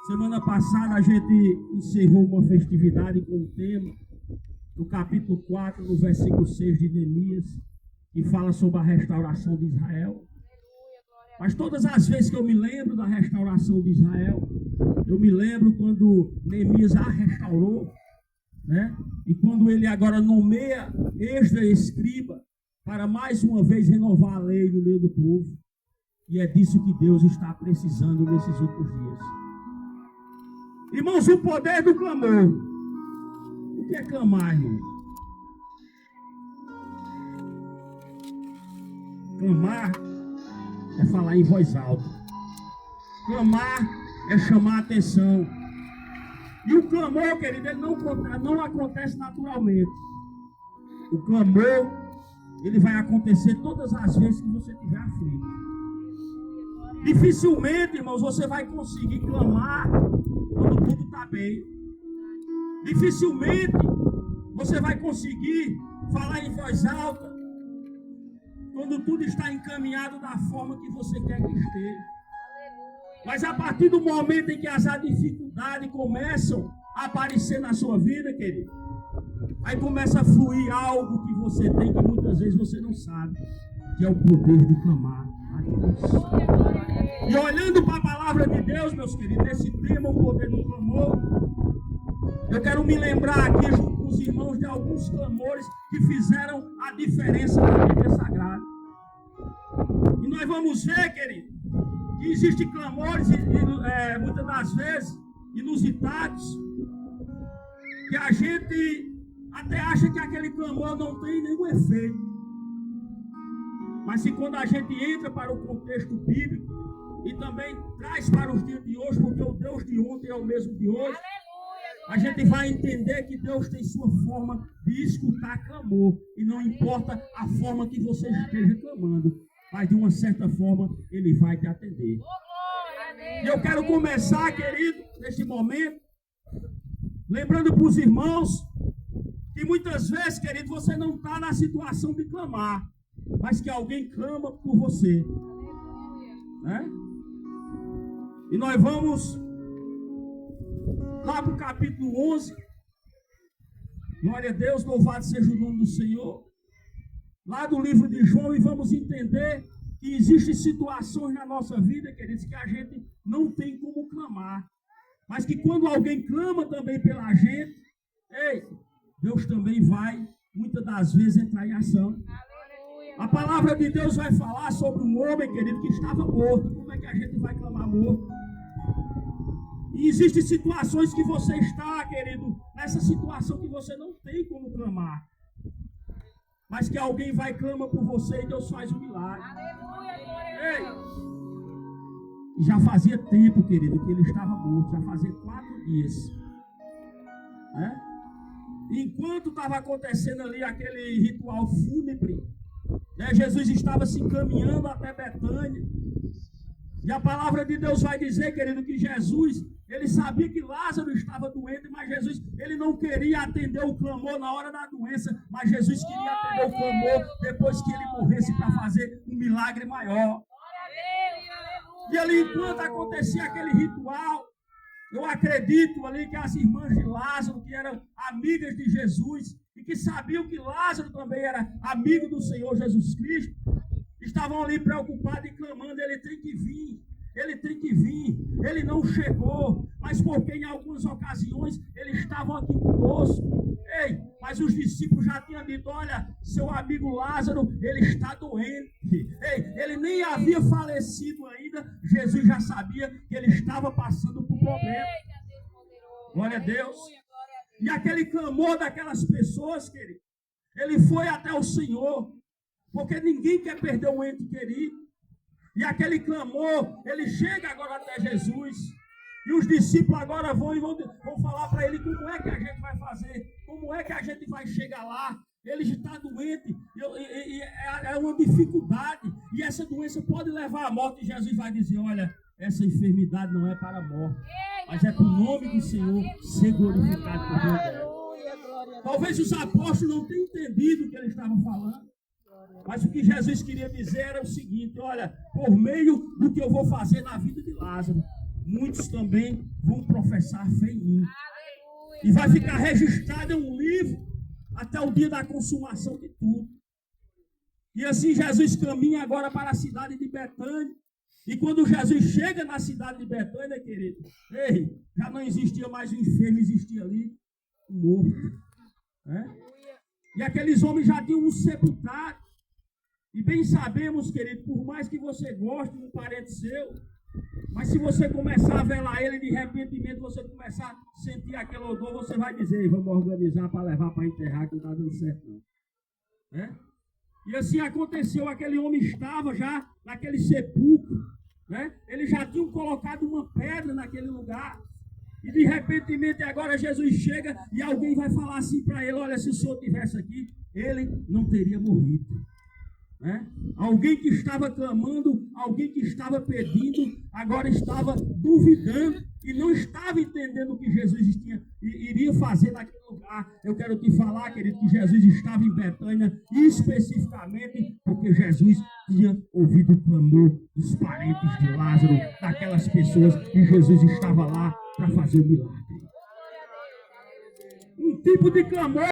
Semana passada a gente encerrou uma festividade com o tema do capítulo 4, no versículo 6 de Neemias, que fala sobre a restauração de Israel. Mas todas as vezes que eu me lembro da restauração de Israel, eu me lembro quando Neemias a restaurou, né? E quando ele agora nomeia Esdras escriba para mais uma vez renovar a lei no meio do povo. E é disso que Deus está precisando nesses últimos dias. Irmãos, o poder do clamor. O que é clamar, irmão? Clamar é falar em voz alta. Clamar é chamar a atenção. E o clamor, querido, ele não acontece naturalmente. O clamor, ele vai acontecer todas as vezes que você estiver aflito. Dificilmente, irmãos, você vai conseguir clamar quando tudo está bem. Dificilmente você vai conseguir falar em voz alta quando tudo está encaminhado da forma que você quer que esteja. Mas a partir do momento em que as dificuldades começam a aparecer na sua vida, querido, aí começa a fluir algo que você tem que muitas vezes você não sabe, que é o poder de clamar a Deus. E olhando para a palavra de Deus, meus queridos, nesse tema, o poder do clamor, eu quero me lembrar aqui junto com os irmãos de alguns clamores que fizeram a diferença na Bíblia Sagrada. E nós vamos ver, querido, que existem clamores, muitas das vezes, inusitados, que a gente até acha que aquele clamor não tem nenhum efeito. Mas se quando a gente entra para o contexto bíblico, e também traz para os dias de hoje, porque o Deus de ontem é o mesmo de hoje, a gente vai entender que Deus tem sua forma de escutar clamor, e não importa a forma que você esteja clamando, mas de uma certa forma Ele vai te atender. E eu quero começar, querido, neste momento, lembrando para os irmãos, que muitas vezes, querido, você não está na situação de clamar, mas que alguém clama por você, né? E nós vamos lá para o capítulo 11. Glória a Deus, louvado seja o nome do Senhor. Lá do livro de João, e vamos entender que existem situações na nossa vida, queridos, que a gente não tem como clamar. Mas que quando alguém clama também pela gente, Deus também vai, muitas das vezes, entrar em ação. A palavra de Deus vai falar sobre um homem, querido, que estava morto. Como é que a gente vai clamar morto? E existem situações que você está, querido, nessa situação que você não tem como clamar. Mas que alguém vai clamar por você e Deus faz um milagre. Já fazia tempo, querido, que ele estava morto. Já fazia 4 dias. Né? Enquanto estava acontecendo ali aquele ritual fúnebre, né, Jesus estava se encaminhando até Betânia. E a palavra de Deus vai dizer, querido, que Jesus, ele sabia que Lázaro estava doente, mas Jesus, ele não queria atender o clamor na hora da doença, mas Jesus queria atender o clamor depois que ele morresse para fazer um milagre maior. E ali, enquanto acontecia aquele ritual, eu acredito ali que as irmãs de Lázaro, que eram amigas de Jesus, e que sabiam que Lázaro também era amigo do Senhor Jesus Cristo, estavam ali preocupados e clamando: ele tem que vir, ele tem que vir. Ele não chegou, mas porque em algumas ocasiões eles estavam aqui conosco. Mas os discípulos já tinham dito: olha, seu amigo Lázaro, ele está doente. Ele nem havia falecido ainda. Jesus já sabia que ele estava passando por problema. Glória a Deus. E aquele clamor daquelas pessoas, querido, ele foi até o Senhor, porque ninguém quer perder um ente querido. E aquele clamor, ele chega agora até Jesus. E os discípulos agora vão falar para ele como é que a gente vai fazer, como é que a gente vai chegar lá. Ele está doente, é uma dificuldade, e essa doença pode levar à morte. E Jesus vai dizer: olha, essa enfermidade não é para a morte, mas é para o nome do Senhor ser glorificado por Deus. Talvez os apóstolos não tenham entendido o que ele estava falando, mas o que Jesus queria dizer era o seguinte: olha, por meio do que eu vou fazer na vida de Lázaro, muitos também vão professar fé em mim. E vai ficar registrado em um livro até o dia da consumação de tudo. E assim Jesus caminha agora para a cidade de Betânia. E quando Jesus chega na cidade de Betânia, querido, ei, já não existia mais o enfermo, existia ali o morto. Né? E aqueles homens já tinham um sepultado. E bem sabemos, querido, por mais que você goste de um parente seu, mas se você começar a velar ele, de repente você começar a sentir aquele odor, você vai dizer, vamos organizar para levar para enterrar, que não está dando certo não. Né? E assim aconteceu, aquele homem estava já naquele sepulcro, né? Eles já tinham colocado uma pedra naquele lugar. E de repente agora Jesus chega e alguém vai falar assim para ele, olha, se o senhor estivesse aqui, ele não teria morrido. Né? Alguém que estava clamando, alguém que estava pedindo, agora estava duvidando e não estava entendendo o que Jesus iria fazer naquele lugar. Eu quero te falar, querido, que Jesus estava em Betânia especificamente porque Jesus tinha ouvido o clamor dos parentes de Lázaro, daquelas pessoas, e Jesus estava lá para fazer o milagre. Um tipo de clamor